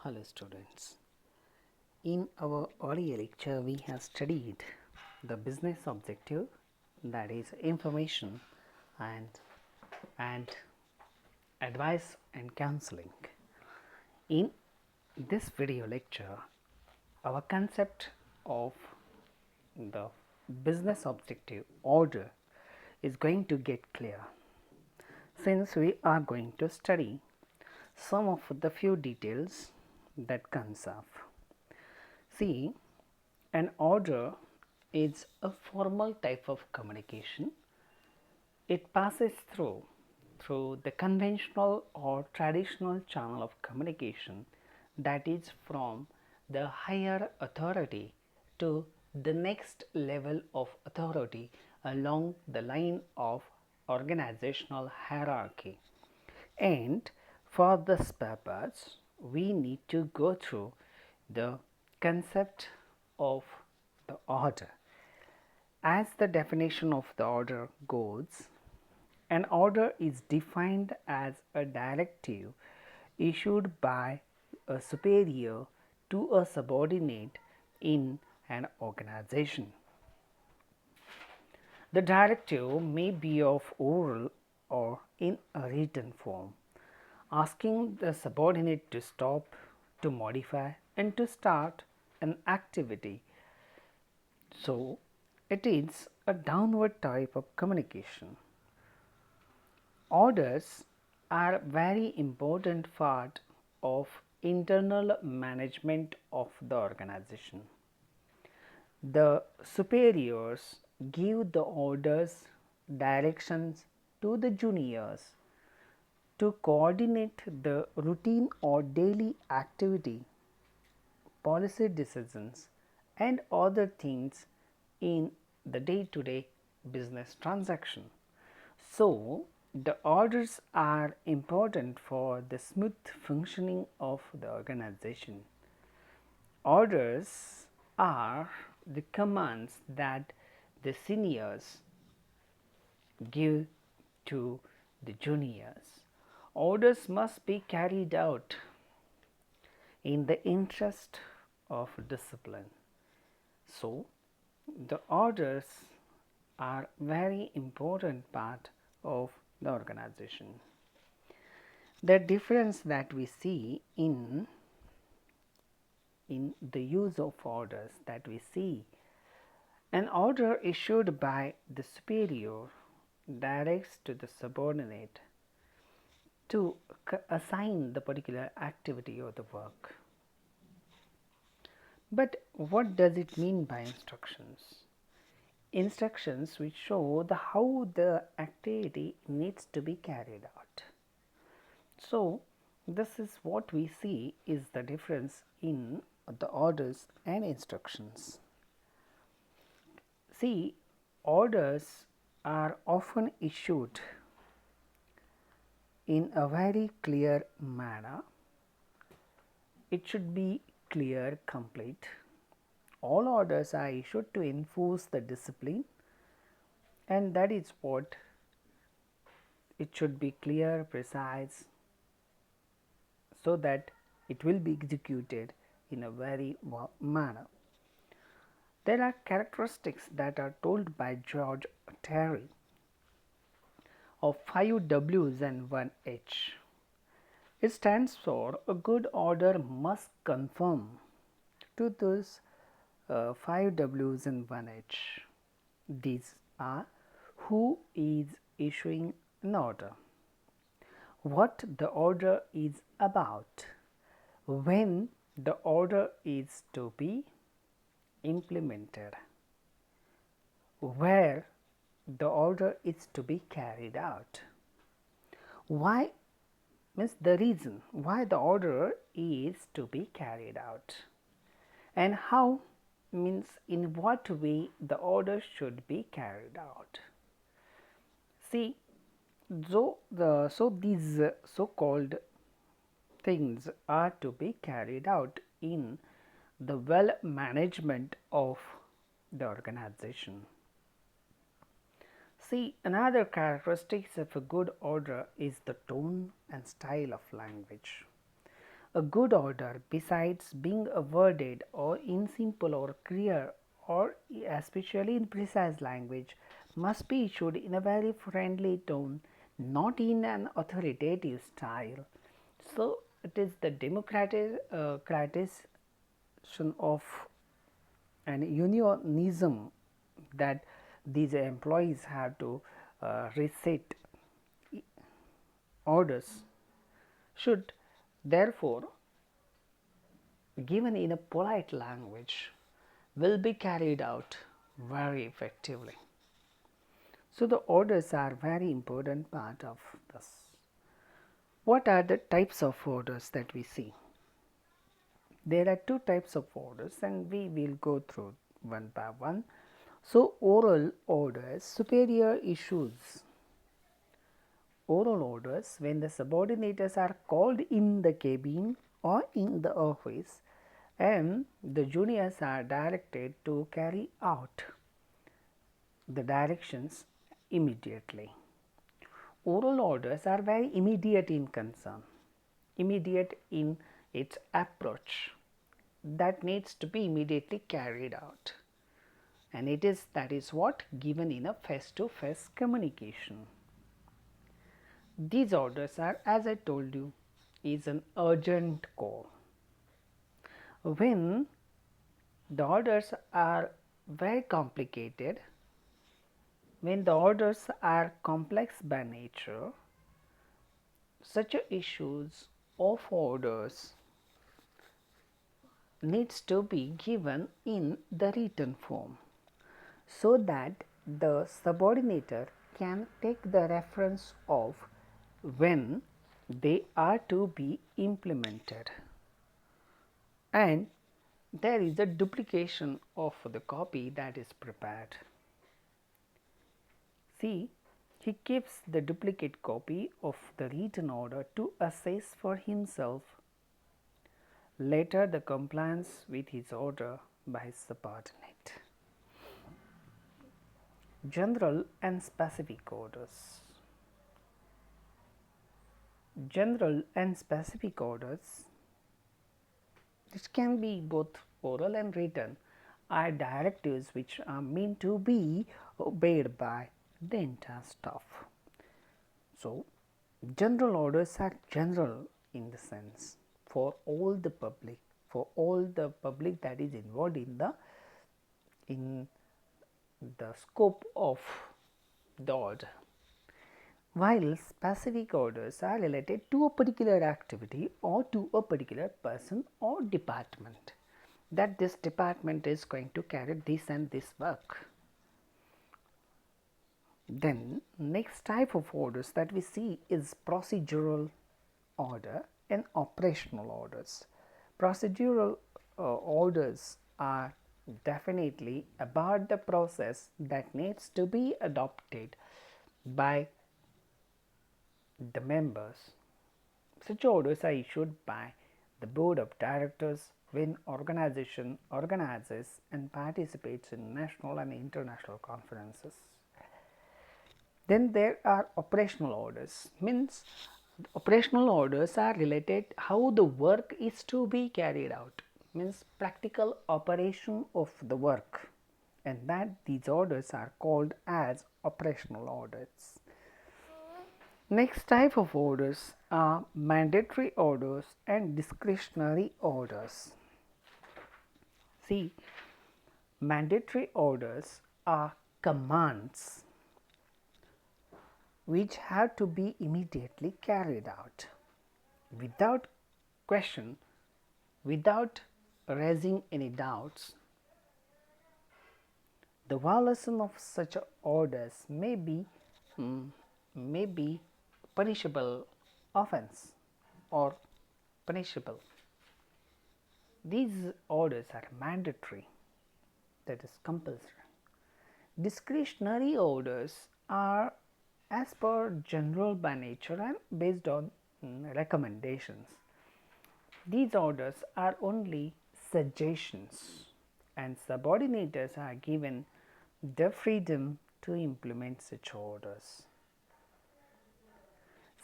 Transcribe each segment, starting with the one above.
Hello students. In our earlier lecture we have studied the business objective, that is information and advice and counseling. In this video lecture our concept of the business objective order is going to get clear, since we are going to study some of the few details that comes up. See, an order is a formal type of communication. It passes through the conventional or traditional channel of communication, that is from the higher authority to the next level of authority along the line of organizational hierarchy. And for this purpose we need to go through the concept of the order. As the definition of the order goes, an order is defined as a directive issued by a superior to a subordinate in an organization. The directive may be of oral or in a written form, asking the subordinate to stop, to modify and to start an activity. So, it is a downward type of communication. Orders are very important part of internal management of the organization. The superiors give the orders, directions to the juniors to coordinate the routine or daily activity, policy decisions and other things in the day-to-day business transaction. So, the orders are important for the smooth functioning of the organization. Orders are the commands that the seniors give to the juniors. Orders must be carried out in the interest of discipline. So, the orders are very important part of the organization. The difference that we see in the use of orders, that we see an order issued by the superior directs to the subordinate to assign the particular activity or the work. But what does it mean by instructions? Instructions which show the how the activity needs to be carried out. So, this is what we see is the difference in the orders and instructions. See, orders are often issued in a very clear manner. It should be clear, complete. All orders are issued to enforce the discipline, and that is what it should be clear, precise, so that it will be executed in a very manner. There are characteristics that are told by George Terry of 5 W's and 1 H. It stands for a good order must conform to those 5 W's and 1 H. These are who is issuing an order, what the order is about, when the order is to be implemented, where the order is to be carried out, why means the reason why the order is to be carried out, and how means in what way the order should be carried out. See, so these so called things are to be carried out in the well management of the organization. See, another characteristics of a good order is the tone and style of language. A good order, besides being worded or in simple or clear or especially in precise language, must be issued in a very friendly tone, not in an authoritative style. So, it is the democratization of an unionism that these employees have to recite orders should therefore given in a polite language will be carried out very effectively. So, the orders are very important part of this. What are the types of orders that we see? There are two types of orders and we will go through one by one. So, oral orders, superior issues. Oral orders when the subordinates are called in the cabin or in the office and the juniors are directed to carry out the directions immediately. Oral orders are very immediate in concern, immediate in its approach that needs to be immediately carried out, and that is what given in a face to face communication. These orders are, as I told you, is an urgent call. When the orders are very complicated, when the orders are complex by nature, such issues of orders needs to be given in the written form, so that the subordinator can take the reference of when they are to be implemented, and there is a duplication of the copy that is prepared. See, he keeps the duplicate copy of the written order to assess for himself later the compliance with his order by his subordinate. General and specific orders. General and specific orders, which can be both oral and written, are directives which are meant to be obeyed by the entire staff. So, general orders are general in the sense for all the public, that is involved in the scope of the order, while specific orders are related to a particular activity or to a particular person or department, that this department is going to carry this and this work. Then next type of orders that we see is procedural order and operational orders. Procedural orders are definitely about the process that needs to be adopted by the members. Such orders are issued by the board of directors when organization organizes and participates in national and international conferences. Then there are operational orders, means operational orders are related how the work is to be carried out, means practical operation of the work, and that these orders are called as operational orders. Next type of orders are mandatory orders and discretionary orders. See, mandatory orders are commands which have to be immediately carried out without question, without raising any doubts. The violation of such orders may be punishable offense or punishable. These orders are mandatory, that is compulsory. Discretionary orders are as per general by nature and based on recommendations. These orders are only suggestions, and subordinates are given the freedom to implement such orders.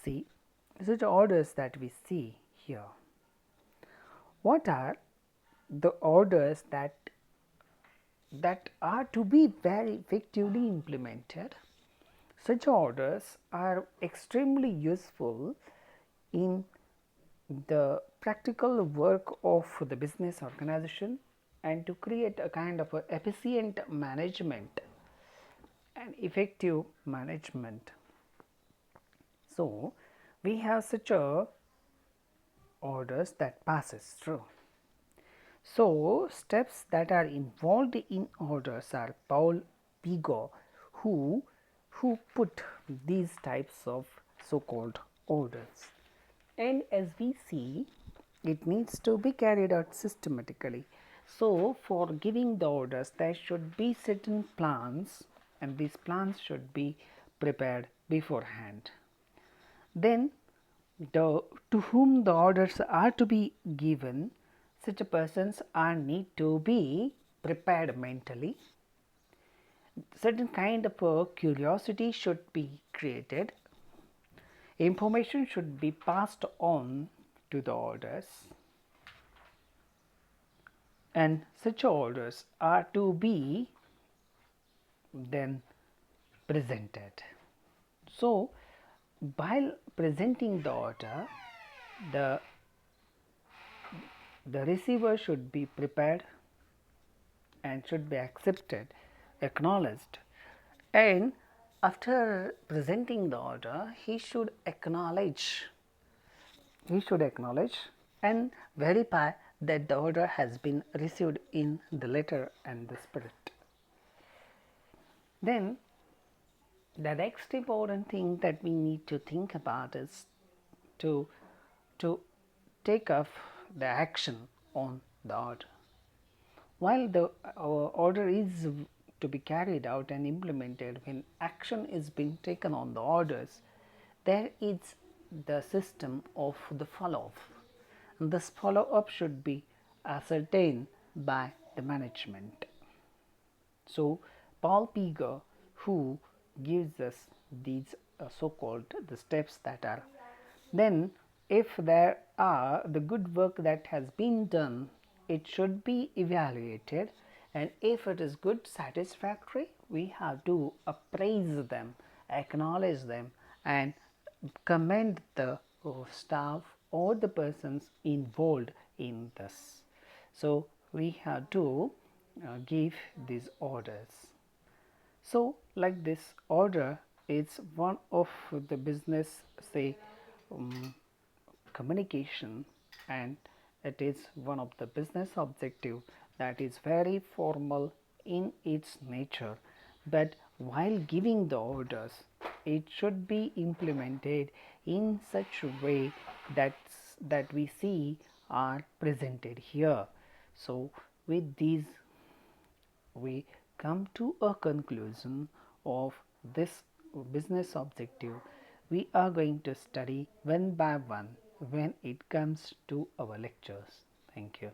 See, such orders that we see here What are the orders that are to be very effectively implemented? Such orders are extremely useful in the practical work of the business organization and to create a kind of a efficient management and effective management. So, we have such a orders that passes through. So, steps that are involved in orders are Paul Pigot who put these types of so called orders, and as we see it needs to be carried out systematically. So, for giving the orders there should be certain plans, and these plans should be prepared beforehand. Then the to whom the orders are to be given, such persons are need to be prepared mentally. Certain kind of a curiosity should be created. Information should be passed on to the orders, and such orders are to be then presented. So, while presenting the order, the receiver should be prepared and should be accepted, acknowledged, and after presenting the order he should acknowledge and verify that the order has been received in the letter and the spirit. Then the next important thing that we need to think about is to take off the action on the order. While the order is to be carried out and implemented, when action is being taken on the orders, there is the system of the follow up, and this follow up should be ascertained by the management. So, Paul Pigot who gives us these so called the steps that are, then if there are the good work that has been done, it should be evaluated, and if it is good, satisfactory, we have to appraise them, acknowledge them, and commend the staff or the persons involved in this. So, we have to give these orders. So, like this order is one of the business say communication, and it is one of the business objective that is very formal in its nature, but while giving the orders it should be implemented in such a way that we see are presented here. So, with these we come to a conclusion of this business objective. We are going to study one by one when it comes to our lectures. Thank you.